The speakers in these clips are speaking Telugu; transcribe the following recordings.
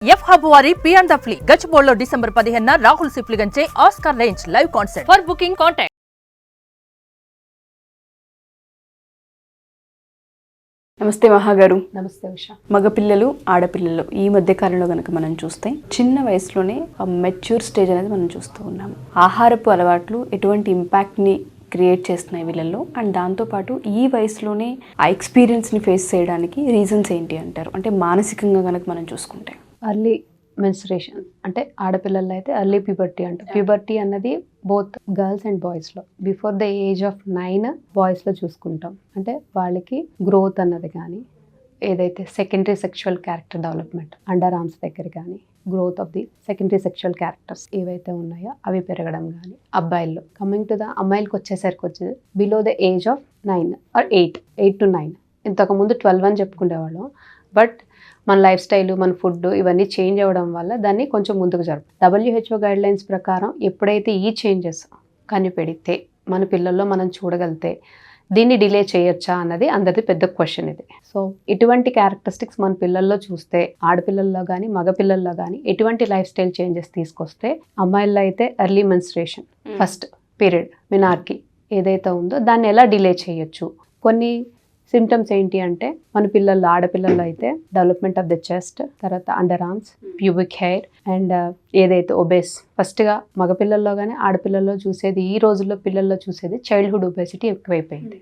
ఎఫ్ హబ్ వారి పియాన్ ద ఫ్లీ గచ్చిబౌలిలో డిసెంబర్ 15న రాహుల్ సిప్లిగంచే Oscar range live concert. For booking contact. నమస్తే మహాగారు. నమస్తే ఉషా. మగపిల్లలు ఆడపిల్లలు ఈ మధ్య కాలంలో కనుక మనం చూస్తే చిన్న వయసులోనే మెచ్యూర్ స్టేజ్ అనేది మనం చూస్తూ ఉన్నాము. ఆహారపు అలవాట్లు ఎటువంటి ఇంపాక్ట్ని క్రియేట్ చేస్తున్నాయి వీళ్ళల్లో, అండ్ దాంతోపాటు ఈ వయసులోనే ఆ ఎక్స్పీరియన్స్ని ఫేస్ చేయడానికి రీజన్స్ ఏంటి అంటారు? అంటే మానసికంగా కనుక మనం చూసుకుంటే అర్లీ మెన్స్ట్రేషన్ అంటే ఆడపిల్లల్లో అయితే అర్లీ ప్యూబర్టీ అంటారు. ప్యూబర్టీ అన్నది బోత్ గర్ల్స్ అండ్ బాయ్స్లో బిఫోర్ ద ఏజ్ ఆఫ్ 9 బాయ్స్లో చూసుకుంటాం. అంటే వాళ్ళకి గ్రోత్ అన్నది కానీ ఏదైతే secondary sexual character development under arms దగ్గర కానీ growth of the secondary sexual characters ఏవైతే ఉన్నాయో అవి పెరగడం కానీ అబ్బాయిల్లో. కమింగ్ టు ద అమ్మాయిలకు వచ్చేది below the age of 9 or 8 to 9. ఇంతకుముందు 12 అని చెప్పుకునేవాళ్ళం. బట్ మన లైఫ్ స్టైల్, మన ఫుడ్ ఇవన్నీ చేంజ్ అవ్వడం వల్ల దాన్ని కొంచెం ముందుకు WHO గైడ్ లైన్స్ ప్రకారం ఎప్పుడైతే ఈ చేంజెస్ కనిపెడితే మన పిల్లల్లో మనం చూడగలితే దీన్ని డిలే చేయొచ్చా అన్నది అందరిది పెద్ద క్వశ్చన్ ఇది. సో ఇటువంటి క్యారెక్టరిస్టిక్స్ మన పిల్లల్లో చూస్తే ఆడపిల్లల్లో కానీ మగపిల్లల్లో కానీ ఎటువంటి లైఫ్ స్టైల్ చేంజెస్ తీసుకొస్తే అమ్మాయిల్లో అయితే ఎర్లీ మెన్స్ట్రేషన్ ఫస్ట్ పీరియడ్ మినార్కి ఏదైతే ఉందో దాన్ని ఎలా డిలే చేయొచ్చు. కొన్ని సిమ్టమ్స్ ఏంటి అంటే మన పిల్లల్లో ఆడపిల్లల్లో అయితే డెవలప్మెంట్ ఆఫ్ ద చెస్ట్, తర్వాత under arms, pubic hair and ఏదైతే ఒబేస్. ఫస్ట్గా మగపిల్లల్లో కానీ ఆడపిల్లల్లో చూసేది, ఈ రోజుల్లో పిల్లల్లో చూసేది చైల్డ్హుడ్ ఒబేసిటీ ఎక్కువైపోయింది.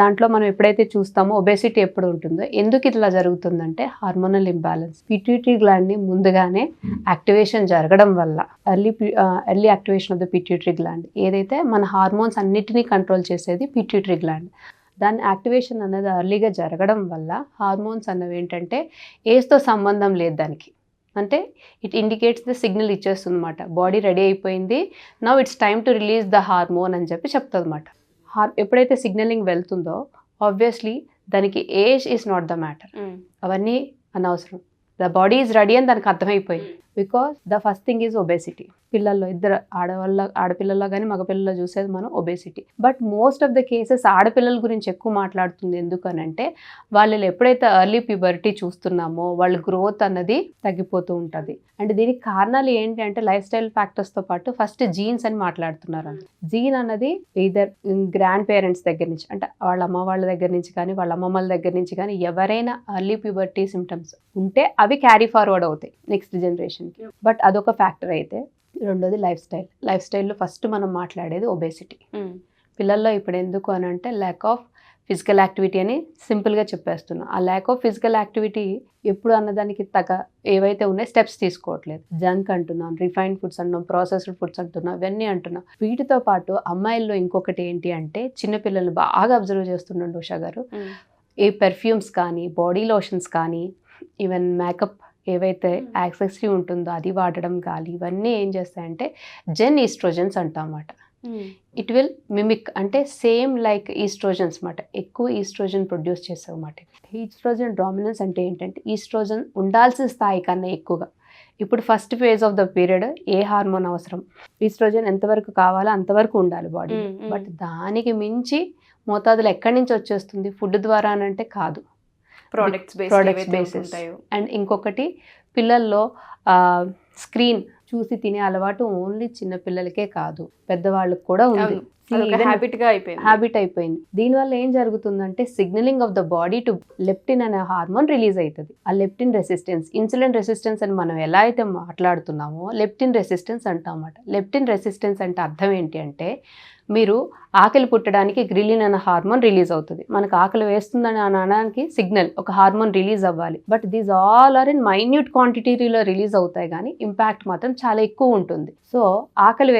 దాంట్లో మనం ఎప్పుడైతే చూస్తామో ఒబేసిటీ ఎప్పుడు ఉంటుందో, ఎందుకు ఇట్లా జరుగుతుందంటే హార్మోనల్ ఇంబ్యాలెన్స్. పిట్యూటరీ గ్లాండ్ని ముందుగానే యాక్టివేషన్ జరగడం వల్ల early activation of the pituitary gland ఏదైతే మన హార్మోన్స్ అన్నిటినీ కంట్రోల్ చేసేది పిట్యూటరీ గ్లాండ్. దాని యాక్టివేషన్ అనేది ఎర్లీగా జరగడం వల్ల హార్మోన్స్ అన్నవి ఏంటంటే ఏజ్తో సంబంధం లేదు దానికి. అంటే ఇట్ ఇండికేట్స్ ద సిగ్నల్ ఇచ్చేస్తుంది అనమాట, బాడీ రెడీ అయిపోయింది, now it's time to release the hormone అని చెప్తుంది అనమాట. ఎప్పుడైతే సిగ్నలింగ్ వెళ్తుందో ఆబ్వియస్లీ దానికి age is not the matter, అవన్నీ అనవసరం. ద బాడీ ఈజ్ రెడీ అని దానికి అర్థమైపోయింది. Because the first thing is obesity. పిల్లల్లో ఇద్దరు ఆడపిల్లల్లో కానీ మగపిల్లల్లో చూసేది మనం obesity. But most of the cases ఆడపిల్లల గురించి ఎక్కువ మాట్లాడుతుంది. ఎందుకనంటే వాళ్ళు ఎప్పుడైతే ఎర్లీ ప్యూబర్టీ చూస్తున్నామో వాళ్ళ గ్రోత్ అన్నది తగ్గిపోతూ ఉంటుంది. అండ్ దీనికి కారణాలు ఏంటి అంటే లైఫ్ స్టైల్ ఫ్యాక్టర్స్తో పాటు ఫస్ట్ జీన్స్ అని మాట్లాడుతున్నారు. జీన్ అన్నది ఇదర్ గ్రాండ్ పేరెంట్స్ దగ్గర నుంచి, అంటే వాళ్ళ అమ్మ వాళ్ళ దగ్గర నుంచి కానీ వాళ్ళ అమ్మమ్మల దగ్గర నుంచి కానీ ఎవరైనా ఎర్లీ ప్యూబర్టీ సిమ్టమ్స్ ఉంటే అవి క్యారీ ఫార్వర్డ్ అవుతాయి నెక్స్ట్ జనరేషన్కి. బట్ అదొక ఫ్యాక్టర్ అయితే, రెండోది లైఫ్ స్టైల్లో ఫస్ట్ మనం మాట్లాడేది ఒబేసిటీ. పిల్లల్లో ఇప్పుడు ఎందుకు అని అంటే ల్యాక్ ఆఫ్ ఫిజికల్ యాక్టివిటీ అని సింపుల్గా చెప్పేస్తున్నాం. ఆ ల్యాక్ ఆఫ్ ఫిజికల్ యాక్టివిటీ ఎప్పుడు అన్నదానికి ఏవైతే ఉన్నాయో స్టెప్స్ తీసుకోవట్లేదు. జంక్ అంటున్నాం, రిఫైన్డ్ ఫుడ్స్ అంటున్నాం, ప్రాసెస్డ్ ఫుడ్స్ అంటున్నాం, ఇవన్నీ అంటున్నాం. వీటితో పాటు అమ్మాయిల్లో ఇంకొకటి ఏంటి అంటే చిన్నపిల్లల్ని బాగా అబ్జర్వ్ చేస్తున్నాడు ఉషా గారు. ఈ పెర్ఫ్యూమ్స్ కానీ బాడీ లోషన్స్ కానీ ఈవెన్ మేకప్ ఏవైతే యాక్సెసరీ ఉంటుందో అది వాడడం కానీ ఇవన్నీ ఏం చేస్తాయంటే ఈస్ట్రోజన్స్ అంటామన్నమాట. ఇట్ విల్ మిమిక్ అంటే సేమ్ లైక్ ఈస్ట్రోజన్స్ అన్నమాట. ఎక్కువ ఈస్ట్రోజన్ ప్రొడ్యూస్ చేస్తామన్నమాట. ఈస్ట్రోజన్ డామినెన్స్ అంటే ఏంటంటే ఈస్ట్రోజన్ ఉండాల్సిన స్థాయి కన్నా ఎక్కువగా. ఇప్పుడు first phase of the period A hormone అవసరం, ఈస్ట్రోజన్ ఎంతవరకు కావాలో అంతవరకు ఉండాలి బాడీ. బట్ దానికి మించి మోతాదులు ఎక్కడి నుంచి వచ్చేస్తుంది, ఫుడ్ ద్వారా అంటే కాదు, ప్రొడక్ట్స్ బేసిస్. అండ్ ఇంకొకటి పిల్లల్లో స్క్రీన్ చూసి తినే అలవాటు ఓన్లీ చిన్న పిల్లలకే కాదు పెద్దవాళ్ళకి కూడా ఉంది. హ్యాబిట్ అయిపోయింది. దీనివల్ల ఏం జరుగుతుందంటే signalling of the body to leptin అనే హార్మోన్ రిలీజ్ అవుతుంది. ఆ లెప్టిన్ రెసిస్టెన్స్, ఇన్సులిన్ రెసిస్టెన్స్ అని మనం ఎలా అయితే మాట్లాడుతున్నామో లెప్టిన్ రెసిస్టెన్స్ అంటామన్నమాట. లెప్టిన్ రెసిస్టెన్స్ అంటే అర్థం ఏంటి అంటే మీరు ఆకలి పుట్టడానికి గ్రిలిన్ అనే హార్మోన్ రిలీజ్ అవుతుంది. మనకు ఆకలి వేస్తుందని అనడానికి సిగ్నల్ ఒక హార్మోన్ రిలీజ్ అవ్వాలి. But these all are in minute క్వాంటిటీలో రిలీజ్ అవుతాయి కానీ ఇంపాక్ట్ మాత్రం చాలా ఎక్కువ ఉంటుంది. సో ఆకలి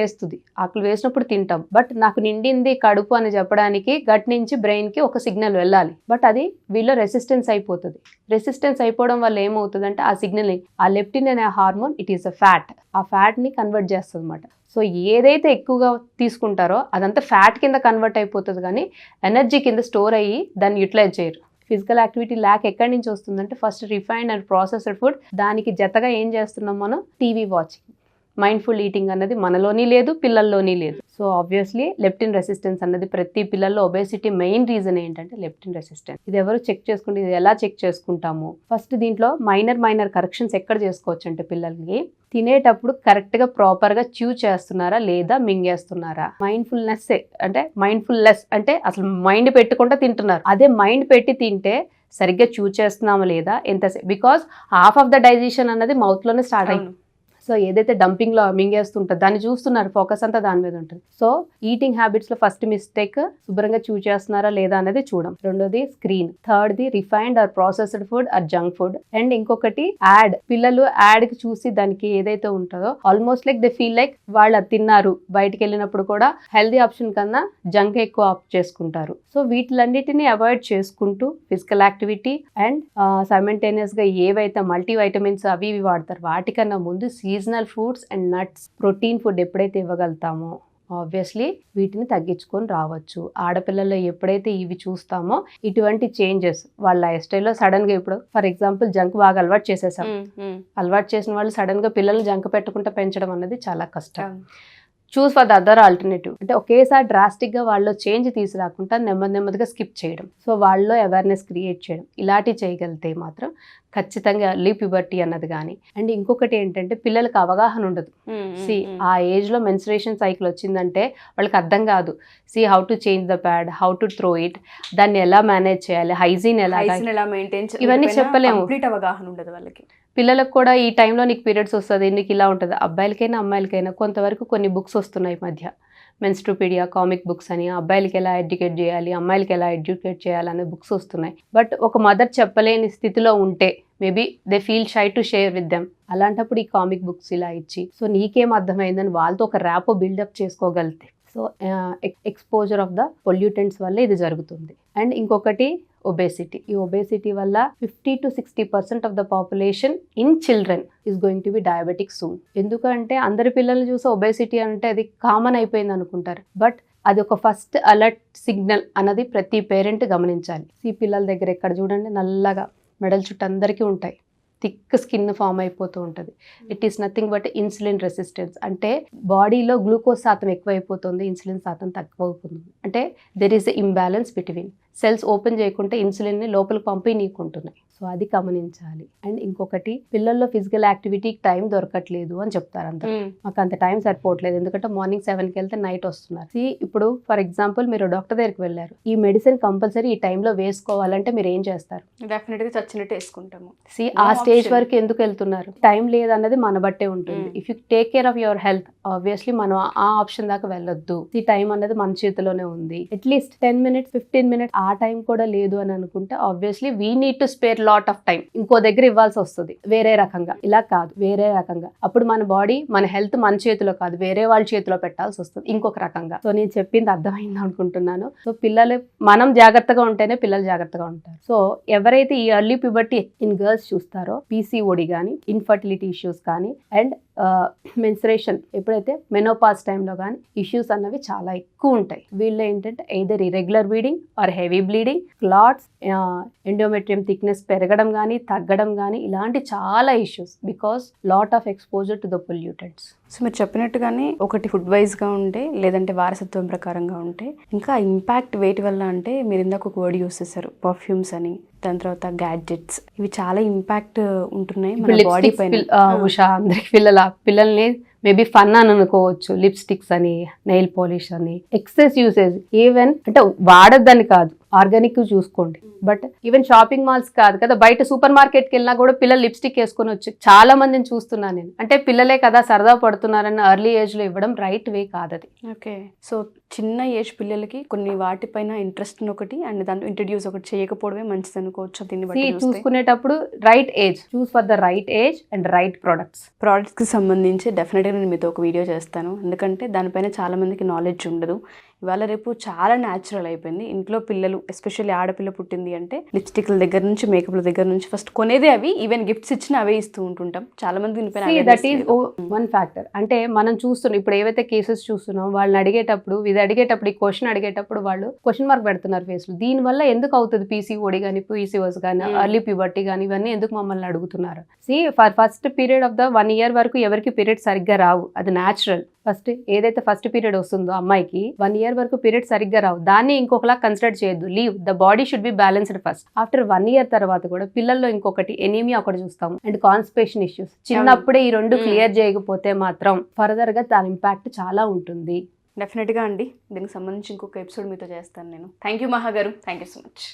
వేసినప్పుడు తింటాం, బట్ నాకు నిండింది కడుపు అని చెప్పడానికి గట్ నుంచి బ్రెయిన్కి ఒక సిగ్నల్ వెళ్ళాలి. బట్ అది వీళ్ళ రెసిస్టెన్స్ అయిపోతుంది. రెసిస్టెన్స్ అయిపోవడం వల్ల ఏమవుతుందంటే ఆ సిగ్నలింగ్, ఆ లెప్టిన్ అనే hormone it is a fat, ఆ ఫ్యాట్ని కన్వర్ట్ చేస్తుంది అన్నమాట. సో ఏదైతే ఎక్కువగా తీసుకుంటారో అదంతా ఫ్యాట్ కింద కన్వర్ట్ అయిపోతుంది కానీ ఎనర్జీ కింద స్టోర్ అయ్యి దాన్ని యూటిలైజ్ చేయరు. ఫిజికల్ యాక్టివిటీ ల్యాక్ ఎక్కడి నుంచి వస్తుందంటే first refined and processed food, దానికి జతగా ఏం చేస్తున్నాం మనం టీవీ వాచింగ్, మైండ్ఫుల్ ఈటింగ్ అన్నది మనలోని లేదు, పిల్లల్లోని లేదు. సో ఆబ్వియస్లీ లెప్టిన్ రెసిస్టెన్స్ అన్నది ప్రతి పిల్లల్లో ఒబేసిటీ మెయిన్ రీజన్ ఏంటంటే లెప్టిన్ రెసిస్టెన్స్. ఇది ఎవరు చెక్ చేసుకుంటే, ఇది ఎలా చెక్ చేసుకుంటాము? ఫస్ట్ దీంట్లో మైనర్ కరెక్షన్స్ ఎక్కడ చేసుకోవచ్చు అంటే పిల్లలకి తినేటప్పుడు కరెక్ట్గా ప్రాపర్గా చ్యూ చేస్తున్నారా లేదా మింగేస్తున్నారా. మైండ్ఫుల్నెస్ అంటే అసలు మైండ్ పెట్టుకుంటూ తింటున్నారు. అదే మైండ్ పెట్టి తింటే సరిగ్గా చూ చేస్తున్నామా లేదా ఎంతసేపు, because half of the digestion అన్నది మౌత్లోనే స్టార్ట్ అయింది. సో ఏదైతే డంపింగ్లో మింగేస్తుంటుందో దాన్ని చూస్తున్నారు, ఫోకస్ అంతా దాని మీద ఉంటుంది. సో ఈటింగ్ హ్యాబిట్స్లో ఫస్ట్ మిస్టేక్ శుభ్రంగా చూ చేస్తున్నారా లేదా అనేది చూడం. రెండోది స్క్రీన్. థర్డ్ది refined or processed food or junk food. And ఇంకొకటి యాడ్. పిల్లలు యాడ్కి చూసి దానికి ఏదైతే ఉంటుందో almost like they feel like వాళ్ళు అది తిన్నారు. బయటికి వెళ్ళినప్పుడు కూడా హెల్దీ ఆప్షన్ కన్నా జంక్ ఎక్కువ ఆప్ట్ చేసుకుంటారు. సో వీటిలన్నిటిని అవాయిడ్ చేసుకుంటూ ఫిజికల్ యాక్టివిటీ అండ్ సైమల్టేనియస్గా ఏవైతే మల్టీ వైటమిన్స్ అవి ఇవి వాడతారు వాటికన్నా ముందు seasonal fruits and nuts, protein food ఎప్పుడైతే ఇవ్వగలుగుతామో ఆబ్వియస్లీ వీటిని తగ్గించుకొని రావచ్చు. ఆడపిల్లల్లో ఎప్పుడైతే ఇవి చూస్తామో ఇటువంటి చేంజెస్ వాళ్ళ లైఫ్ స్టైల్లో సడన్గా, ఇప్పుడు ఫర్ ఎగ్జాంపుల్ జంక్ బాగా అలవాటు చేసేసాం. అలవాటు చేసిన వాళ్ళు సడన్గా పిల్లలు జంక్ పెట్టకుండా పెంచడం అనేది చాలా కష్టం. చూస్ ఫర్ ద అదర్ ఆల్టర్నేటివ్. అంటే ఒకేసారి డ్రాస్టిక్గా వాళ్ళలో చేంజ్ తీసుకురాకుండా నెమ్మదిగా స్కిప్ చేయడం. సో వాళ్ళలో అవేర్నెస్ క్రియేట్ చేయడం ఇలాంటివి చేయగలిగితే మాత్రం ఖచ్చితంగా ఎర్లీ ప్యూబర్టీ అన్నది కానీ. అండ్ ఇంకొకటి ఏంటంటే పిల్లలకు అవగాహన ఉండదు. ఆ ఏజ్లో మెన్స్ట్రుయేషన్ సైకిల్ వచ్చిందంటే వాళ్ళకి అర్థం కాదు. How to change the pad, how to throw it, దాన్ని ఎలా మేనేజ్ చేయాలి, హైజీన్ ఎలా మెయింటైన్, ఇవన్నీ చెప్పలేము. అవగాహన ఉండదు వాళ్ళకి. పిల్లలకు కూడా ఈ టైంలో నీకు పీరియడ్స్ వస్తుంది, నీకు ఇలా ఉంటుంది. అబ్బాయిలకైనా అమ్మాయిలకైనా కొంతవరకు కొన్ని బుక్స్ వస్తున్నాయి ఈ మధ్య, మెన్స్ట్రోపీడియా, కామిక్ బుక్స్ అని, అబ్బాయిలకి ఎలా ఎడ్యుకేట్ చేయాలి, అమ్మాయిలకి ఎలా ఎడ్యుకేట్ చేయాలి అనే బుక్స్ వస్తున్నాయి. బట్ ఒక మదర్ చెప్పలేని స్థితిలో ఉంటే maybe they feel shy to share with them. అలాంటప్పుడు ఈ కామిక్ బుక్స్ ఇలా ఇచ్చి సో నీకేం అర్థమైందని వాళ్ళతో ఒక ర్యాపో బిల్డప్ చేసుకోగలిగితే, so exposure of the pollutants వల్ల ఇది జరుగుతుంది. అండ్ ఇంకొకటి ఒబేసిటీ. ఈ ఒబేసిటీ వల్ల 50 to 60% of the population in children is going to be diabetic soon. ఎందుకంటే అందరి పిల్లల్ని చూసి ఒబేసిటీ అంటే అది కామన్ అయిపోయింది అనుకుంటారు. బట్ అది ఒక ఫస్ట్ అలర్ట్ సిగ్నల్ అన్నది ప్రతి పేరెంట్ గమనించాలి. ఈ పిల్లల దగ్గర ఎక్కడ చూడండి నల్లగా మెడల్ చుట్టూ అందరికీ ఉంటాయి, థిక్ స్కిన్ ఫామ్ అయిపోతూ ఉంటుంది. It is nothing but insulin resistance. అంటే బాడీలో గ్లూకోజ్ శాతం ఎక్కువైపోతుంది, ఇన్సులిన్ శాతం తక్కువ అవుతుంది. అంటే there is a imbalance between. Cells open చేయకుంటే ఇన్సులిన్ని లోపలికి పంపిణీకుంటున్నాయి. సో అది గమనించాలి. అండ్ ఇంకొకటి పిల్లల్లో ఫిజికల్ యాక్టివిటీకి టైం దొరకట్లేదు అని చెప్తారు అందరూ. మాకు అంత టైం సరిపోవట్లేదు ఎందుకంటే మార్నింగ్ 7కి వెళ్తే నైట్ వస్తున్నారు. ఇప్పుడు ఫర్ ఎగ్జాంపుల్ మీరు డాక్టర్ దగ్గరికి వెళ్ళారు, ఈ మెడిసిన్ కంపల్సరీ ఈ టైంలో వేసుకోవాలంటే మీరు ఏం చేస్తారు? డెఫినెట్గా చచ్చినట్టు వేసుకుంటాము. ఆ స్టేజ్ వరకు ఎందుకు వెళ్తున్నారు? టైం లేదన్నది మన బట్టే ఉంటుంది. If you take care of your health obviously మనం ఆ ఆప్షన్ దాకా వెళ్ళొద్దు. ఈ టైం అనేది మన చేతిలోనే ఉంది. అట్లీస్ట్ 10 minutes 15 minutes ఆ టైం కూడా లేదు అని అనుకుంటే obviously we need to spare lot of time. ఇంకో దగ్గర ఇవ్వాల్సి వస్తుంది వేరే రకంగా, ఇలా కాదు వేరే రకంగా. అప్పుడు మన బాడీ మన హెల్త్ మన చేతిలో కాదు వేరే వాళ్ళ చేతిలో పెట్టాల్సి వస్తుంది ఇంకొక రకంగా. సో నేను చెప్పింది అర్థమైంది అనుకుంటున్నాను. సో పిల్లలు మనం జాగ్రత్తగా ఉంటేనే పిల్లలు జాగ్రత్తగా ఉంటారు. సో ఎవరైతే ఈ ఎర్లీ ప్యూబర్టీ ఇన్ గర్ల్స్ చూస్తారో PCOD కానీ, ఇన్ఫర్టిలిటీ ఇష్యూస్ కానీ, అండ్ మెన్స్ట్రుయేషన్ ఎప్పుడైతే మెనోపాజ్ టైంలో కానీ ఇష్యూస్ అన్నవి చాలా ఎక్కువ ఉంటాయి. వీళ్ళు ఏంటంటే either irregular bleeding or heavy bleeding, clots, endometrium thickness పెరగడం కానీ తగ్గడం కానీ ఇలాంటి చాలా issues because lot of exposure to the pollutants. So మీరు చెప్పినట్టుగానే ఒకటి ఫుడ్ వైజ్గా ఉంటే లేదంటే వారసత్వం ప్రకారంగా ఉంటే, ఇంకా ఇంపాక్ట్ వేటి వల్ల అంటే మీరు ఇందాక ఒక వర్డ్ యూస్ చేశారు పర్ఫ్యూమ్స్ అని, దాని తర్వాత గ్యాడ్జెట్స్, ఇవి చాలా ఇంపాక్ట్ ఉంటున్నాయి మన బాడీ పైన. ఉషా అందరికి పిల్లల్ని మేబీ ఫన్ అని అనుకోవచ్చు. లిప్స్టిక్స్ అని, నెయిల్ పాలిష్ అని, ఎక్సెస్ యూసేజ్. ఈవెన్ అంటే వాడద్దని కాదు, ఆర్గానిక్ చూసుకోండి. బట్ ఈవెన్ షాపింగ్ మాల్స్ కాదు కదా, బయట సూపర్ మార్కెట్కి వెళ్ళినా కూడా పిల్లలు లిప్స్టిక్ వేసుకొని వచ్చి చాలా మందిని చూస్తున్నాను నేను. అంటే పిల్లలే కదా సరదా పడుతున్నారని ఎర్లీ ఏజ్ లో ఇవ్వడం రైట్ వే కాదు అది. ఓకే, సో చిన్న ఏజ్ పిల్లలకి కొన్ని వాటిపైన ఇంట్రెస్ట్ ఒకటి అండ్ దాంట్లో ఇంట్రడ్యూస్ ఒకటి చేయకపోవడమే మంచిది అనుకోవచ్చు. దీన్ని చూసుకునేటప్పుడు right age, choose for the right age and right products కి సంబంధించి డెఫినెట్గా నేను మీతో ఒక వీడియో చేస్తాను. ఎందుకంటే దానిపైన చాలా మందికి నాలెడ్జ్ ఉండదు. ఇవాళ రేపు చాలా న్యాచురల్ అయిపోయింది. ఇంట్లో పిల్లలు ఎస్పెషల్లీ ఆడపిల్ల పుట్టింది అంటే లిప్స్టిక్ల దగ్గర నుంచి మేకప్ల దగ్గర నుంచి ఫస్ట్ కొనేదే అవి. ఈవెన్ గిఫ్ట్స్ ఇచ్చినా అవే ఇస్తూ ఉంటుంటాం. చాలా మంది దట్ ఈస్ వన్ ఫ్యాక్టర్. అంటే మనం చూస్తున్నాం ఇప్పుడు ఏవైతే కేసెస్ చూస్తున్నాం, వాళ్ళని అడిగేటప్పుడు ఈ క్వశ్చన్ అడిగేటప్పుడు వాళ్ళు క్వశ్చన్ మార్క్ పెడుతున్నారు ఫేస్ లో. దీని వల్ల ఎందుకు అవుతుంది పీసీఓడి కానీ పీసీఓస్ కానీ అర్లీ ప్యూబర్టీ కానీ ఇవన్నీ ఎందుకు మమ్మల్ని అడుగుతున్నారు? First period of the 1 year వరకు ఎవరికి పీరియడ్ సరిగ్గా రావు, అది న్యాచురల్. ఏదైతే ఫస్ట్ పీరియడ్ వస్తుందో అమ్మాయికి 1 year వరకు పీరియడ్ సరిగ్గా రావు, దాన్ని ఇంకొకలా కన్సిడర్ చేయొద్దు. Leave the body should be balanced first. After 1 year తర్వాత కూడా పిల్లల్లో ఇంకొకటి ఎనీమియా ఒకటి చూస్తాము అండ్ కాన్స్టిపేషన్ ఇష్యూస్. చిన్నప్పుడే ఈ 2 క్లియర్ చేయకపోతే మాత్రం ఫర్దర్ గా దాని ఇంపాక్ట్ చాలా ఉంటుంది. డెఫినెట్గా అండి. దీనికి సంబంధించి ఇంకొక ఎపిసోడ్ మీతో చేస్తాను నేను. థ్యాంక్ యూ మహా గారు, థ్యాంక్ యూ సో మచ్.